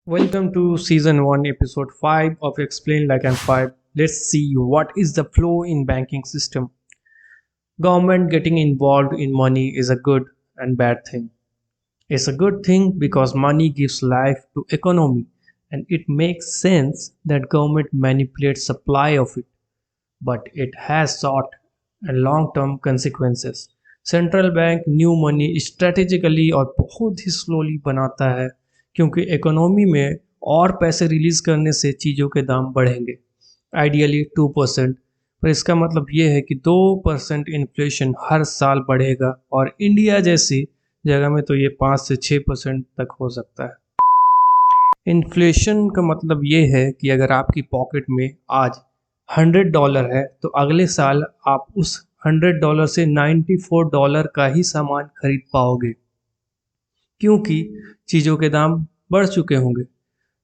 Welcome to season 1 episode 5 of Explain Like I'm 5. Let's see what is the flow in banking system. Government getting involved in money is a good and bad thing. It's a good thing because money gives life to economy and it makes sense that government manipulates supply of it, but it has short and long term consequences. Central bank new money strategically और बहुत ही slowly बनाता है क्योंकि economy में और पैसे release करने से चीज़ों के दाम बढ़ेंगे, आइडियली 2%। पर इसका मतलब ये है कि 2% इन्फ्लेशन हर साल बढ़ेगा और इंडिया जैसी जगह में तो ये 5 से 6% तक हो सकता है। इन्फ्लेशन का मतलब ये है कि अगर आपकी पॉकेट में आज $100 है तो अगले साल आप उस $100 से $94 का ही सामान खरीद पाओगे क्योंकि चीज़ों के दाम बढ़ चुके होंगे।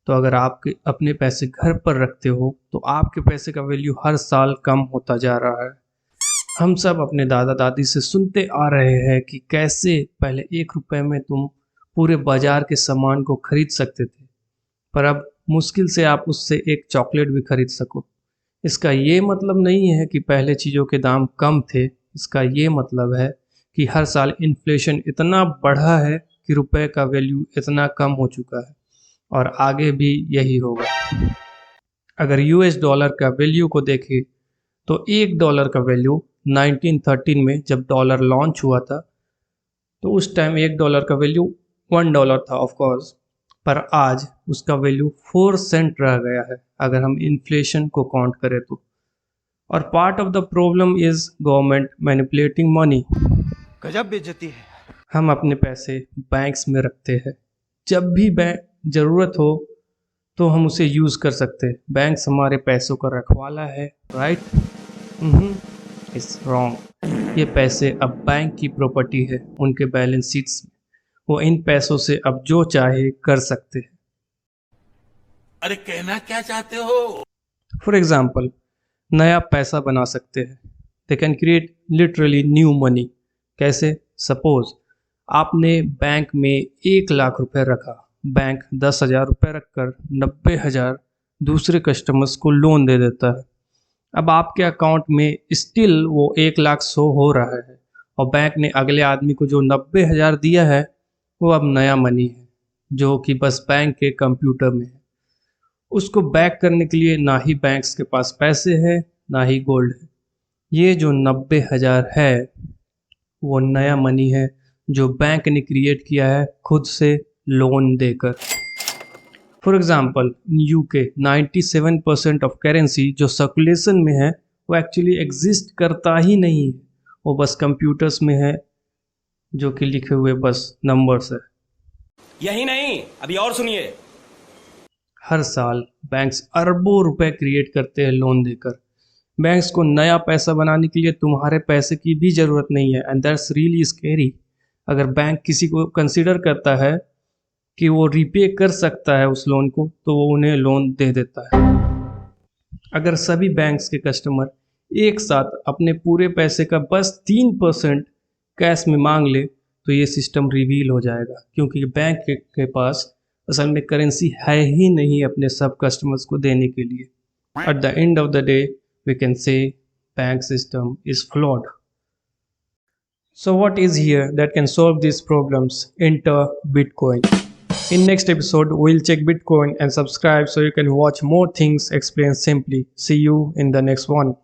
तो अगर आप अपने पैसे घर पर रखते हो तो आपके पैसे का वैल्यू हर साल कम होता जा रहा है। हम सब अपने दादा दादी से सुनते आ रहे हैं कि कैसे पहले $1 में तुम पूरे बाजार के सामान को खरीद सकते थे, पर अब मुश्किल से आप उससे एक चॉकलेट भी खरीद सको। इसका ये मतलब नहीं है कि पहले चीज़ों के दाम कम थे, इसका ये मतलब है कि हर साल इन्फ्लेशन इतना बढ़ा है कि रुपए का वैल्यू इतना कम हो चुका है और आगे भी यही होगा। अगर US डॉलर का वैल्यू को देखें तो $1 का वैल्यू 1913 में जब डॉलर लॉन्च हुआ था तो उस टाइम $1 का वैल्यू $1 था ऑफ कोर्स, पर आज उसका वैल्यू 4 सेंट रह गया है अगर हम इन्फ्लेशन को काउंट करें तो। और part of the problem is government manipulating money. गजब बेइज्जती है। हम अपने पैसे बैंक्स में रखते हैं, जब भी बैंक ज़रूरत हो तो हम उसे यूज़ कर सकते हैं। बैंक्स हमारे पैसों का रखवाला है, राइट? It's wrong. ये पैसे अब बैंक की प्रॉपर्टी है, उनके बैलेंस शीट्स में। वो इन पैसों से अब जो चाहे कर सकते हैं। अरे कहना क्या चाहते हो? फॉर एग्जाम्पल, नया पैसा बना सकते हैं। They can create literally new money. कैसे? सपोज आपने बैंक में 1 लाख रुपए रखा, बैंक 10,000 रुपये रखकर 90,000 दूसरे कस्टमर्स को लोन दे देता है। अब आपके अकाउंट में स्टिल वो 1 लाख शो हो रहा है और बैंक ने अगले आदमी को जो 90,000 दिया है वो अब नया मनी है जो कि बस बैंक के कंप्यूटर में है। उसको बैक करने के लिए ना ही बैंक्स के पास पैसे है ना ही गोल्ड है। ये जो 90,000 है वो नया मनी है जो बैंक ने क्रिएट किया है खुद से लोन देकर। For example, in UK 97% of currency जो सर्कुलेशन में है वो एक्चुअली एग्जिस्ट करता ही नहीं है, वो बस कंप्यूटर्स में है जो कि लिखे हुए बस नंबर्स है। यही नहीं, अभी और सुनिए। हर साल बैंक्स अरबों रुपए क्रिएट करते हैं लोन देकर। बैंक्स को नया पैसा बनाने के लिए तुम्हारे पैसे की भी ज़रूरत नहीं है, एंड दैट्स रियली स्कैरी। अगर बैंक किसी को कंसीडर करता है कि वो रिपे कर सकता है उस लोन को तो वो उन्हें लोन दे देता है। अगर सभी बैंक्स के कस्टमर एक साथ अपने पूरे पैसे का बस 3% कैश में मांग ले तो ये सिस्टम रिवील हो जाएगा, क्योंकि बैंक के पास असल में करेंसी है ही नहीं अपने सब कस्टमर्स को देने के लिए। At the end of the day we can say bank system is flawed. So what is here that can solve these problems? Enter Bitcoin. In next episode, we'll check Bitcoin and subscribe so you can watch more things explained simply. See you in the next one.